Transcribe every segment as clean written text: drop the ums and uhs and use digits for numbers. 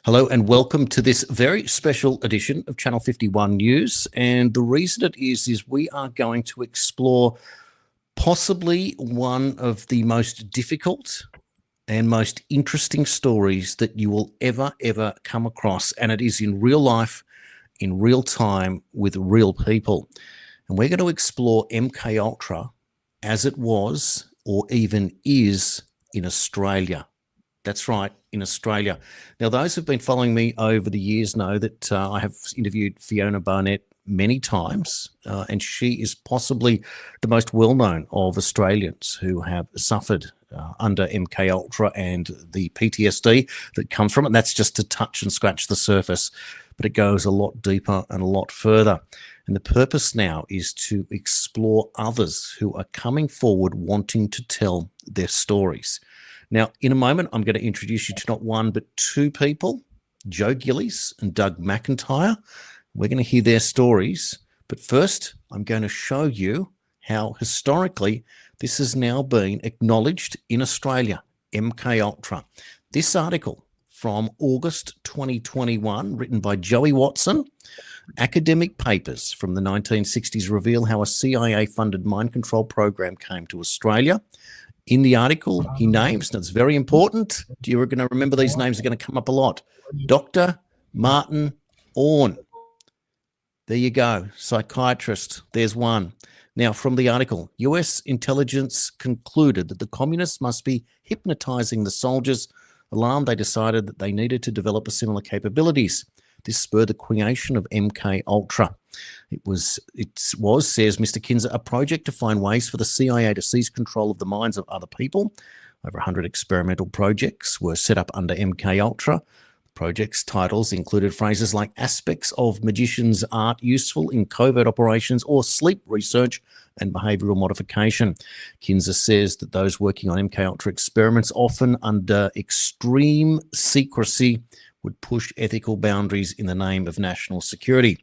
Hello and welcome to this very special edition of Channel 51 News. And the reason it is we are going to explore possibly one of the most difficult and most interesting stories that you will ever come across. And it is in real life, in real time, with real people. And we're going to explore MK Ultra as it was or even is in Australia. That's right, in Australia. Now, those who've been following me over the years know that I have interviewed Fiona Barnett many times, and she is possibly the most well-known of Australians who have suffered under MK Ultra and the PTSD that comes from it. And that's just to touch and scratch the surface, but it goes a lot deeper and a lot further. And the purpose now is to explore others who are coming forward wanting to tell their stories. Now, in a moment, I'm going to introduce you to not one, but two people, Joe Gillies and Doug McIntyre. We're going to hear their stories. But first, I'm going to show you how historically this has now been acknowledged in Australia, MK Ultra. This article from August 2021, written by Joey Watson, academic papers from the 1960s reveal how a CIA-funded mind control program came to Australia. In the article, he names, and it's very important, you're going to remember these names are going to come up a lot, Dr. Martin Orne. There you go, psychiatrist. There's one. Now, from the article, US intelligence concluded that the communists must be hypnotizing the soldiers. Alarmed, they decided that they needed to develop similar capabilities. This spurred the creation of MK Ultra. It was, says Mr. Kinzer, a project to find ways for the CIA to seize control of the minds of other people. Over 100 experimental projects were set up under MK Ultra. The project's titles included phrases like aspects of magician's art useful in covert operations or sleep research and behavioral modification. Kinzer says that those working on MK Ultra experiments, often under extreme secrecy, would push ethical boundaries in the name of national security.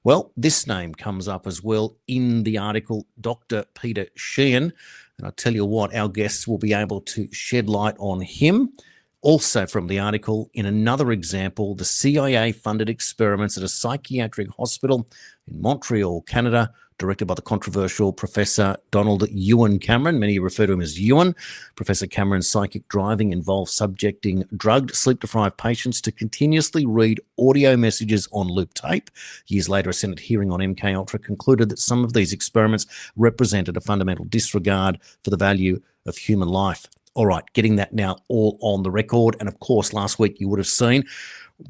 Well, this name comes up as well in the article, Dr. Peter Sheehan. And I'll tell you what, our guests will be able to shed light on him. Also from the article, in another example, the CIA-funded experiments at a psychiatric hospital in Montreal, Canada, directed by the controversial Professor Donald Ewan Cameron. Many refer to him as Ewan. Professor Cameron's psychic driving involved subjecting drugged, sleep-deprived patients to continuously read audio messages on loop tape. Years later, a Senate hearing on MK Ultra concluded that some of these experiments represented a fundamental disregard for the value of human life. All right, getting that now all on the record. And of course, last week you would have seen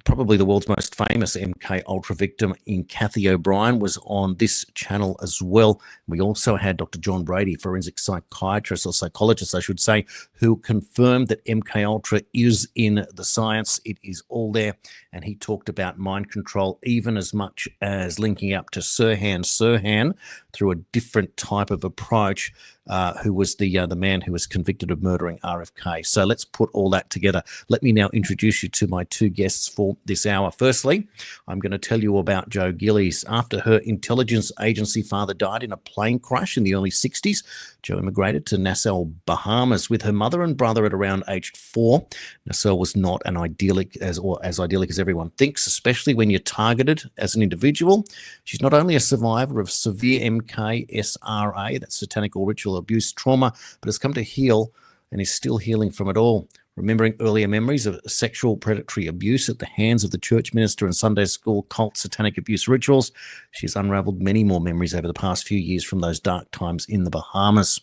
probably the world's most famous MK Ultra victim in Kathy O'Brien was on this channel as well. We also had Dr. John Brady, forensic psychiatrist or psychologist, I should say, who confirmed that MK Ultra is in the science. It is all there. And he talked about mind control, even as much as linking up to Sirhan Sirhan through a different type of approach, who was the man who was convicted of murdering RFK. So let's put all that together. Let me now introduce you to my two guests for this hour. Firstly, I'm going to tell you about Joe Gillies. After her intelligence agency father died in a plane crash in the early 60s, Joe immigrated to Nassau, Bahamas with her mother and brother at around age 4. Nassau was not as idyllic as everyone thinks, especially when you're targeted as an individual. She's not only a survivor of severe MKSRA, that's satanic or ritual abuse trauma, but has come to heal and is still healing from it all. Remembering earlier memories of sexual predatory abuse at the hands of the church minister and Sunday school cult satanic abuse rituals, she's unraveled many more memories over the past few years from those dark times in the Bahamas.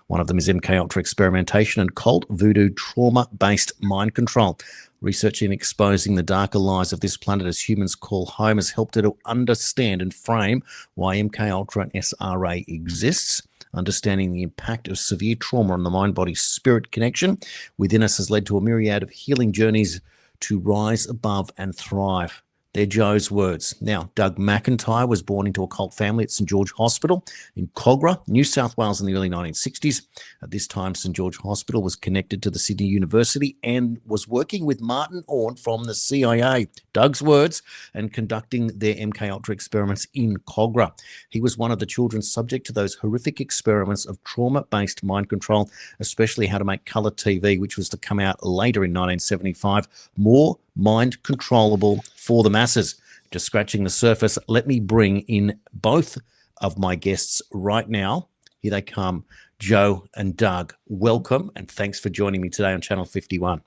One of them is MK Ultra experimentation and cult voodoo trauma-based mind control. Researching and exposing the darker lies of this planet as humans call home has helped her to understand and frame why MK Ultra and SRA exists. Understanding the impact of severe trauma on the mind-body-spirit connection within us has led to a myriad of healing journeys to rise above and thrive. They're Joe's words. Now, Doug McIntyre was born into a cult family at St George Hospital in Kogarah, New South Wales in the early 1960s. At this time, St George Hospital was connected to the Sydney University and was working with Martin Orne from the CIA, Doug's words, and conducting their MKUltra experiments in Kogarah. He was one of the children subject to those horrific experiments of trauma-based mind control, especially how to make colour TV, which was to come out later in 1975, more mind controllable for the masses. Just scratching the surface, let me bring in both of my guests right now. Here they come, Joe and Doug. Welcome, and thanks for joining me today on Channel 51.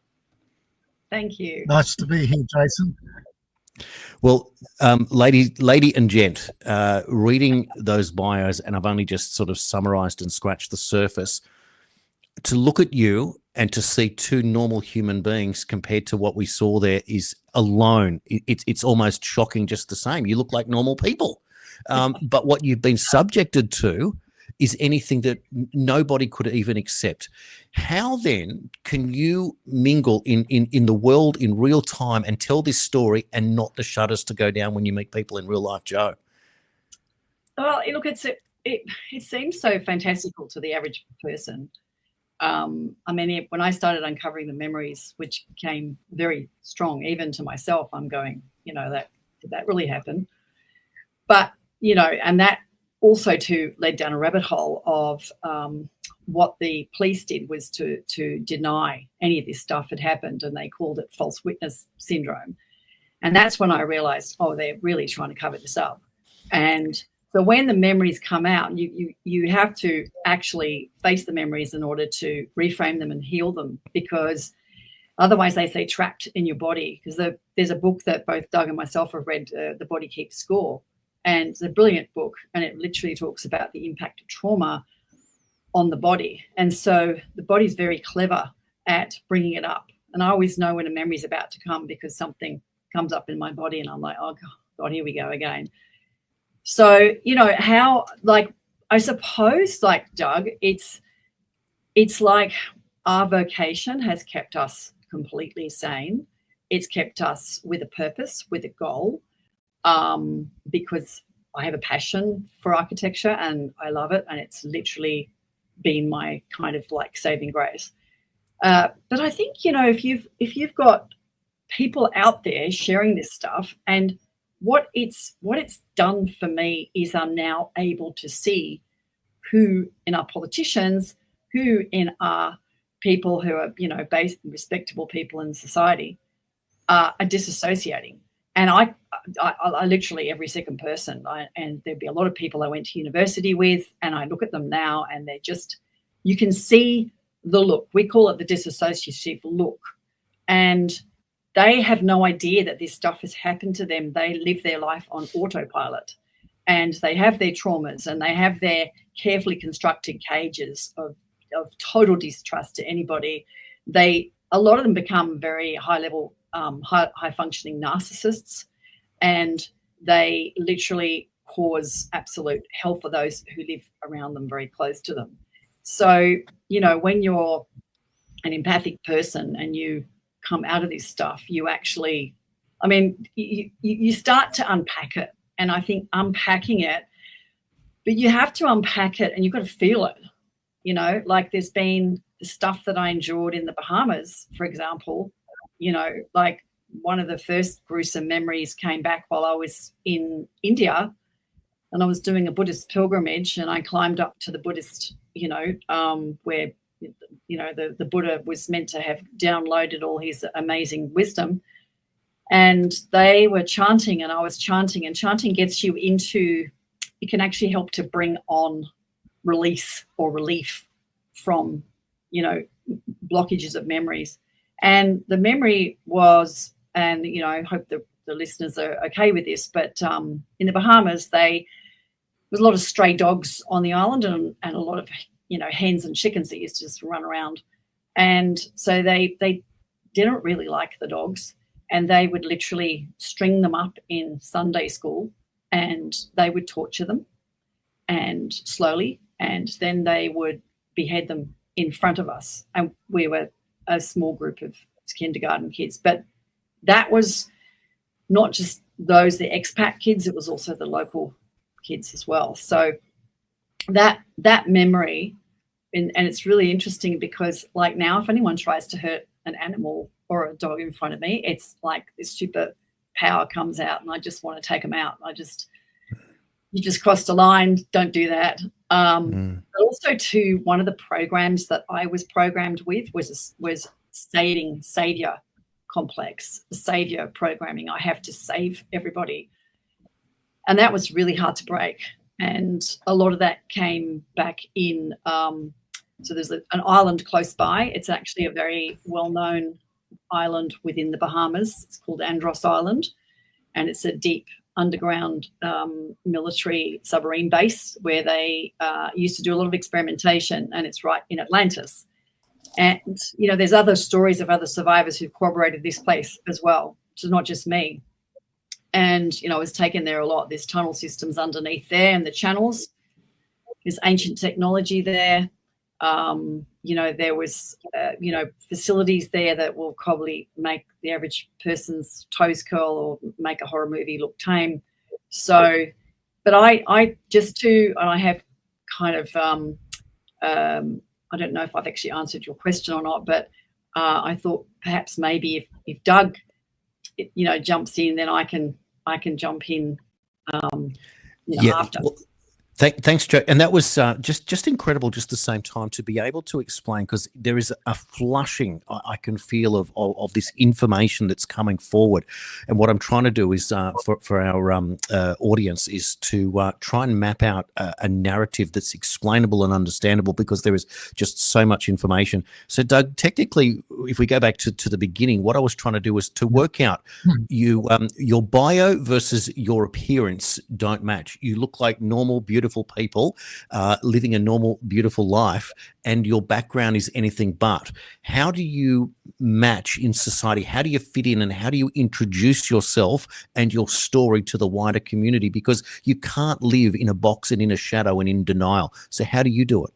Thank you. Nice to be here, Jason. Well, lady and gent, reading those bios, and I've only just sort of summarized and scratched the surface, to look at you and to see two normal human beings compared to what we saw there is alone. It's almost shocking just the same. You look like normal people. But what you've been subjected to is anything that nobody could even accept. How then can you mingle in the world in real time and tell this story and not the shutters to go down when you meet people in real life, Joe? Well, look, it seems so fantastical to the average person. I mean, when I started uncovering the memories, which became very strong, even to myself, I'm going, did that really happen? But, and that also too led down a rabbit hole of what the police did was to deny any of this stuff had happened, and they called it false witness syndrome. And that's when I realized, they're really trying to cover this up. And so when the memories come out, you have to actually face the memories in order to reframe them and heal them, because otherwise they stay trapped in your body. Because there's a book that both Doug and myself have read, The Body Keeps Score, and it's a brilliant book, and it literally talks about the impact of trauma on the body. And so the body's very clever at bringing it up. And I always know when a memory's about to come because something comes up in my body and I'm like, oh, God, here we go again. So, how, I suppose, Doug, it's like our vocation has kept us completely sane. It's kept us with a purpose, with a goal, because I have a passion for architecture and I love it. And it's literally been my kind of saving grace. But I think, if you've got people out there sharing this stuff, and what it's done for me is I'm now able to see who in our politicians, who in our people who are, based respectable people in society are disassociating. And I literally every second person, and there'd be a lot of people I went to university with, and I look at them now and they're just, you can see the look. We call it the disassociative look. And they have no idea that this stuff has happened to them. They live their life on autopilot, and they have their traumas, and they have their carefully constructed cages of total distrust to anybody. A lot of them become very high-level, high-functioning narcissists, and they literally cause absolute hell for those who live around them, very close to them. So, when you're an empathic person and you come out of this stuff, you actually, you start to unpack it. And I think unpacking it, but you have to unpack it and you've got to feel it. There's been the stuff that I endured in the Bahamas, for example. One of the first gruesome memories came back while I was in India, and I was doing a Buddhist pilgrimage, and I climbed up to the Buddhist, where the Buddha was meant to have downloaded all his amazing wisdom. And they were chanting and I was chanting, and chanting gets you into, it can actually help to bring on release or relief from, blockages of memories. And the memory was, and, I hope the listeners are okay with this, but in the Bahamas, there was a lot of stray dogs on the island and a lot of hens and chickens that used to just run around. And so they didn't really like the dogs, and they would literally string them up in Sunday school, and they would torture them and slowly, and then they would behead them in front of us. And we were a small group of kindergarten kids, but that was not just those, the expat kids, it was also the local kids as well. So that memory, and it's really interesting because like now, if anyone tries to hurt an animal or a dog in front of me, it's like this super power comes out and I just want to take them out. You just crossed a line, don't do that. But also too, one of the programs that I was programmed with was savior complex, savior programming. I have to save everybody. And that was really hard to break. And a lot of that came back in, so there's an island close by. It's actually a very well-known island within the Bahamas. It's called Andros Island, and it's a deep underground military submarine base where they used to do a lot of experimentation, and it's right in Atlantis. And, you know, there's other stories of other survivors who corroborated this place as well, which is not just me. And, you know, I was taken there a lot. There's tunnel systems underneath there and the channels. There's ancient technology there. You know, there was, you know, facilities there that will probably make the average person's toes curl or make a horror movie look tame. So, but I just too, and I have kind of, I don't know if I've actually answered your question or not, but I thought perhaps maybe if Doug, you know, jumps in, then I can jump in, you know, after. Well, thanks, Jo. And that was just incredible, just the same time, to be able to explain, because there is a flushing I can feel of this information that's coming forward. And what I'm trying to do is for our audience is to try and map out a narrative that's explainable and understandable, because there is just so much information. So, Doug, technically, if we go back to the beginning, what I was trying to do was to work out your bio versus your appearance don't match. You look like normal, beautiful people living a normal, beautiful life, and your background is anything but. How do you match in society? How do you fit in, and how do you introduce yourself and your story to the wider community? Because you can't live in a box and in a shadow and in denial. So how do you do it?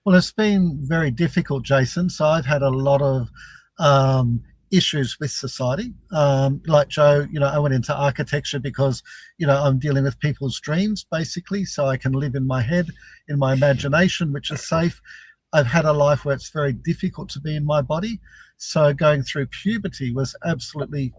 Well, it's been very difficult, Jason. So I've had a lot of issues with society. Like Jo, you know, I went into architecture because, you know, I'm dealing with people's dreams, basically, so I can live in my head, in my imagination, which is safe. I've had a life where it's very difficult to be in my body. So going through puberty was absolutely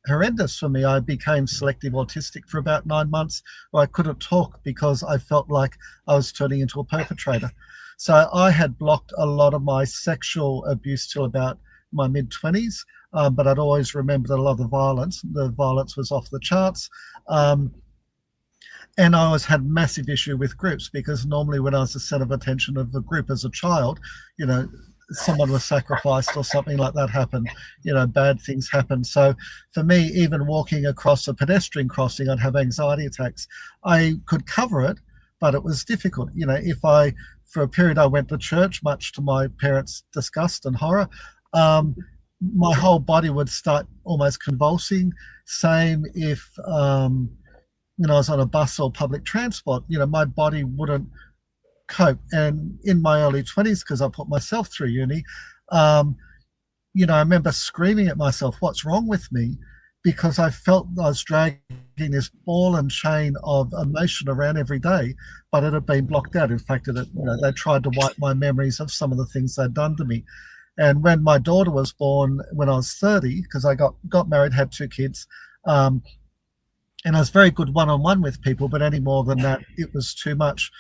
horrendous for me. I became selective autistic for about 9 months, where I couldn't talk because I felt like I was turning into a perpetrator. So I had blocked a lot of my sexual abuse till about my mid-20s, but I'd always remembered a lot of the violence. The violence was off the charts. And I always had massive issue with groups, because normally when I was the center of attention of a group as a child, you know, someone was sacrificed or something like that happened, you know, bad things happened. So for me, even walking across a pedestrian crossing, I'd have anxiety attacks. I could cover it, but it was difficult. You know, for a period I went to church, much to my parents' disgust and horror. My whole body would start almost convulsing. Same if you know, I was on a bus or public transport, you know, my body wouldn't cope. And in my early 20s, because I put myself through uni, you know, I remember screaming at myself, what's wrong with me? Because I felt I was dragging this ball and chain of emotion around every day, but it had been blocked out. In fact, you know, they tried to wipe my memories of some of the things they'd done to me. And when my daughter was born, when I was 30, because I got married, had 2 kids, and I was very good one-on-one with people, but any more than that, it was too much.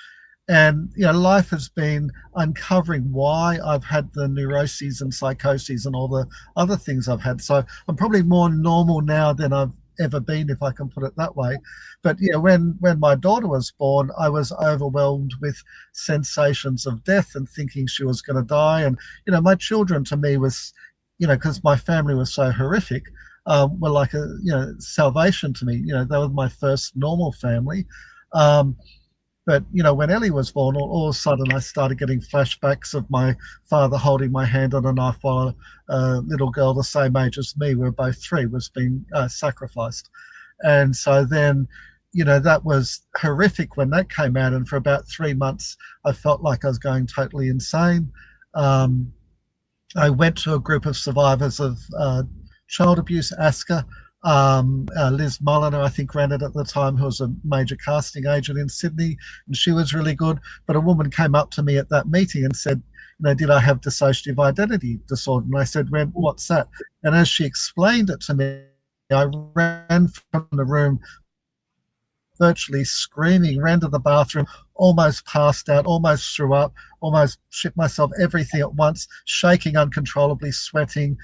And, you know, life has been uncovering why I've had the neuroses and psychoses and all the other things I've had. So I'm probably more normal now than I've ever been, if I can put it that way. But yeah, when my daughter was born, I was overwhelmed with sensations of death and thinking she was going to die. And, you know, my children to me was, you know, because my family was so horrific, were like a, you know, salvation to me. You know, they were my first normal family. But, you know, when Ellie was born, all of a sudden I started getting flashbacks of my father holding my hand on a knife while a little girl the same age as me, we were both 3, was being sacrificed. And so then, you know, that was horrific when that came out. And for about 3 months, I felt like I was going totally insane. I went to a group of survivors of child abuse, ASCA, Liz Mulliner, I think, ran it at the time, who was a major casting agent in Sydney, and she was really good. But a woman came up to me at that meeting and said, did I have dissociative identity disorder? And I said, well, what's that? And as she explained it to me, I ran from the room virtually screaming, ran to the bathroom, almost passed out, almost threw up, almost shit myself, everything at once, shaking uncontrollably, sweating,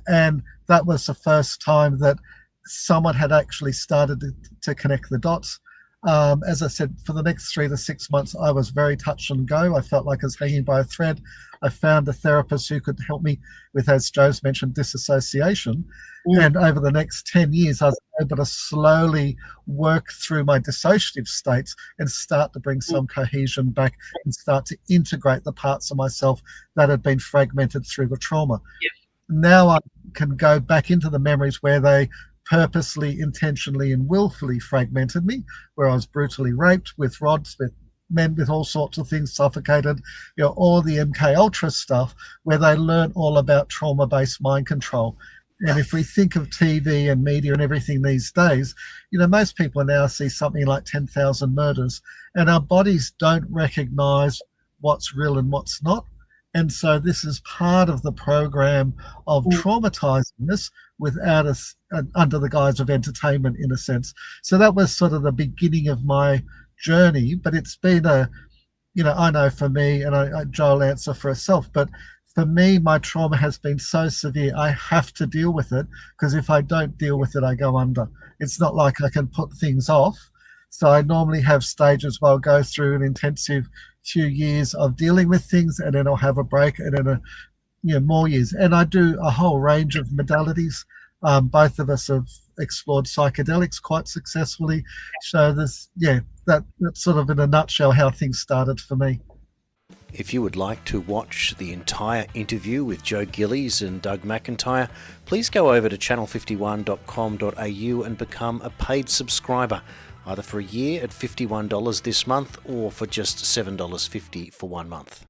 and that was the first time that someone had actually started to connect the dots. As I said, for the next 3 to 6 months, I was very touch and go. I felt like I was hanging by a thread. I found a therapist who could help me with, as Joe's mentioned, disassociation. And over the next 10 years, I was able to slowly work through my dissociative states and start to bring some cohesion back and start to integrate the parts of myself that had been fragmented through the trauma. Now I can go back into the memories where they purposely, intentionally, and willfully fragmented me, where I was brutally raped with rods, with men, with all sorts of things, suffocated, all the MK Ultra stuff, where they learn all about trauma-based mind control. And if we think of TV and media and everything these days, most people now see something like 10,000 murders, and our bodies don't recognize what's real and what's not. And so this is part of the program of traumatizing us without us, under the guise of entertainment, in a sense. So that was sort of the beginning of my journey, but it's been I know for me, and Joe will answer for herself, but for me, my trauma has been so severe, I have to deal with it, because if I don't deal with it, I go under. It's not like I can put things off. So I normally have stages where I'll go through an intensive few years of dealing with things, and then I'll have a break, and then more years. And I do a whole range of modalities. Both of us have explored psychedelics quite successfully. So that's sort of in a nutshell how things started for me. If you would like to watch the entire interview with Joe Gillies and Doug McIntyre, please go over to channel51.com.au and become a paid subscriber, either for a year at $51 this month or for just $7.50 for 1 month.